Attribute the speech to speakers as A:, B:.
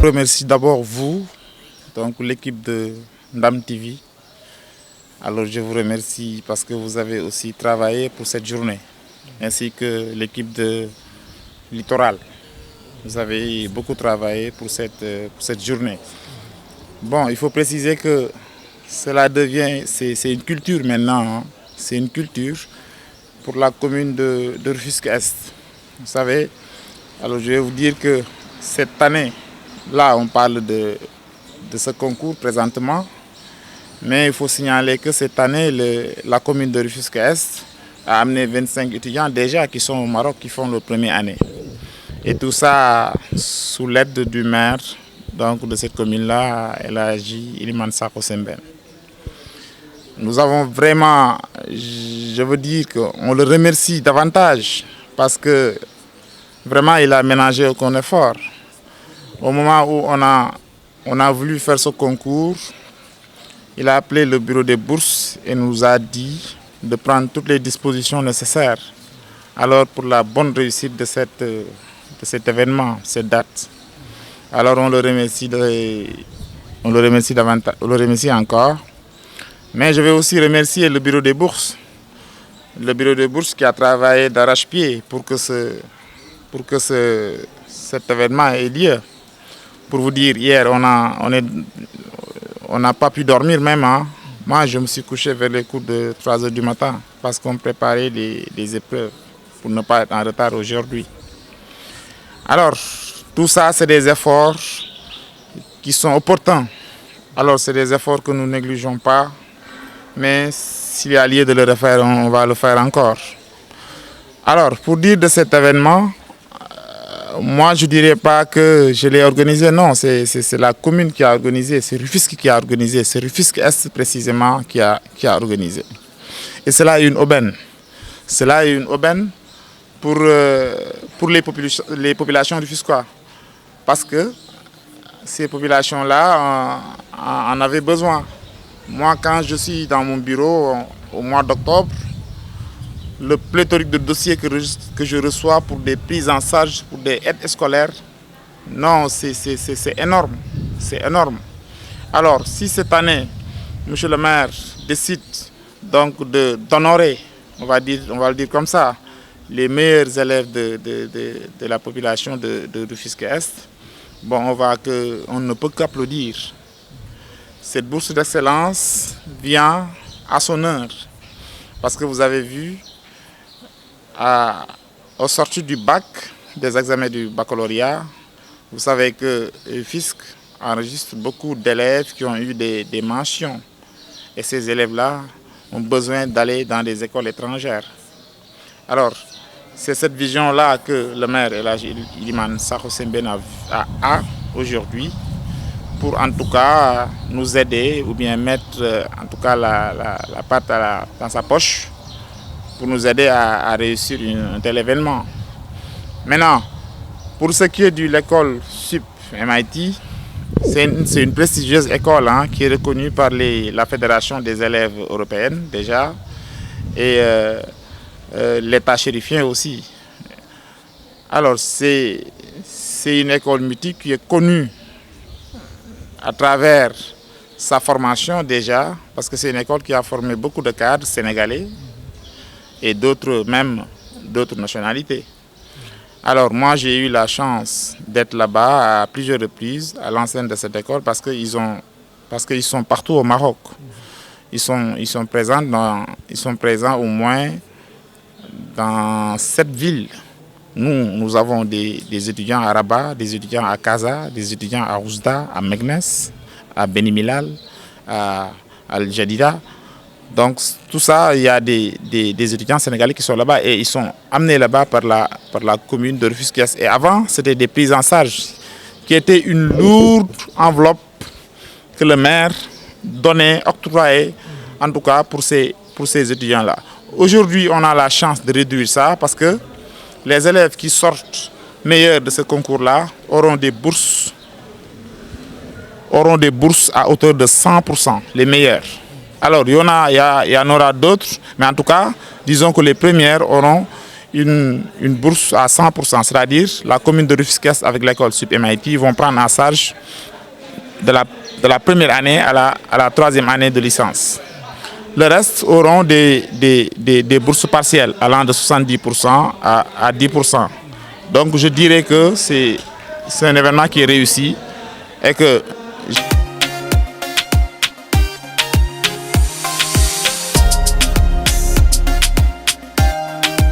A: remercie d'abord vous, donc l'équipe de Ndam TV. Alors je vous remercie parce que vous avez aussi travaillé pour cette journée, ainsi que l'équipe de Littoral. Vous avez beaucoup travaillé pour cette journée. Bon, il faut préciser que cela devient, c'est une culture maintenant, hein. C'est une culture pour la commune de Rufisque-Est. Vous savez, alors je vais vous dire que cette année, là on parle de ce concours présentement, mais il faut signaler que cette année, la commune de Rufisque-Est a amené 25 étudiants déjà qui sont au Maroc, qui font leur première année. Et tout ça sous l'aide du maire donc, de cette commune-là, El Hadji Iliman Sakho Sembène. Nous avons vraiment, je veux dire qu'on le remercie davantage parce que vraiment il a ménagé aucun effort. Au moment où on a voulu faire ce concours, il a appelé le bureau des bourses et nous a dit de prendre toutes les dispositions nécessaires. Alors pour la bonne réussite de cet événement, cette date. Alors on le remercie encore. Mais je vais aussi remercier le bureau des bourses. Le bureau des bourses qui a travaillé d'arrache-pied pour que cet événement ait lieu. Pour vous dire, hier, on n'a pas pu dormir même. Hein. Moi, je me suis couché vers les coups de 3 h du matin parce qu'on préparait les épreuves pour ne pas être en retard aujourd'hui. Alors, tout ça, c'est des efforts qui sont opportuns. Alors, c'est des efforts que nous ne négligeons pas. Mais s'il y a lieu de le refaire, on va le faire encore. Alors, pour dire de cet événement, moi je ne dirais pas que je l'ai organisé, non, c'est la commune qui a organisé, c'est Rufisque qui a organisé, c'est Rufisque-Est précisément qui a organisé. Et cela est une aubaine. Cela est une aubaine pour les populations rufisquoises. Parce que ces populations-là en avaient besoin. Moi, quand je suis dans mon bureau au mois d'octobre, le pléthorique de dossiers que je reçois pour des prises en charge, pour des aides scolaires, non, c'est énorme. C'est énorme. Alors, si cette année, M. le maire décide donc d'honorer, on va le dire comme ça, les meilleurs élèves de la population de Rufisque-Est, bon, on ne peut qu'applaudir. Cette bourse d'excellence vient à son heure. Parce que vous avez vu, au sortir du bac, des examens du baccalauréat, vous savez que le fisc enregistre beaucoup d'élèves qui ont eu des mentions. Et ces élèves-là ont besoin d'aller dans des écoles étrangères. Alors, c'est cette vision-là que le maire El Hadji Iliman Sakho Sembène a aujourd'hui, pour en tout cas nous aider ou bien mettre en tout cas la patte dans sa poche pour nous aider à réussir un tel événement. Maintenant, pour ce qui est de l'école SUP MIT, c'est une prestigieuse école hein, qui est reconnue par la Fédération des élèves européenne déjà et l'État chérifien aussi. Alors c'est une école mythique qui est connue à travers sa formation déjà, parce que c'est une école qui a formé beaucoup de cadres sénégalais et d'autres nationalités. Alors moi j'ai eu la chance d'être là-bas à plusieurs reprises à l'enseigne de cette école parce qu'ils sont partout au Maroc. Ils sont présents au moins dans 7 villes. Nous avons des étudiants à Rabat, des étudiants à Casa, des étudiants à Oujda, à Meknes, à Beni Millal, à Al-Jadida. Donc tout ça, il y a des étudiants sénégalais qui sont là-bas et ils sont amenés là-bas par la commune de Rufisque-Est. Et avant, c'était des prises en charge qui étaient une lourde enveloppe que le maire donnait, octroyait, en tout cas pour ces étudiants-là. Aujourd'hui, on a la chance de réduire ça parce que les élèves qui sortent meilleurs de ce concours-là auront des bourses à hauteur de 100%, les meilleurs. Alors, il y en aura d'autres, mais en tout cas, disons que les premières auront une bourse à 100%, c'est-à-dire la commune de Rufisque avec l'école Sup MIT vont prendre en charge de la première année à la troisième année de licence. Le reste auront des bourses partielles allant de 70% à 10%. Donc je dirais que c'est un événement qui est réussi et que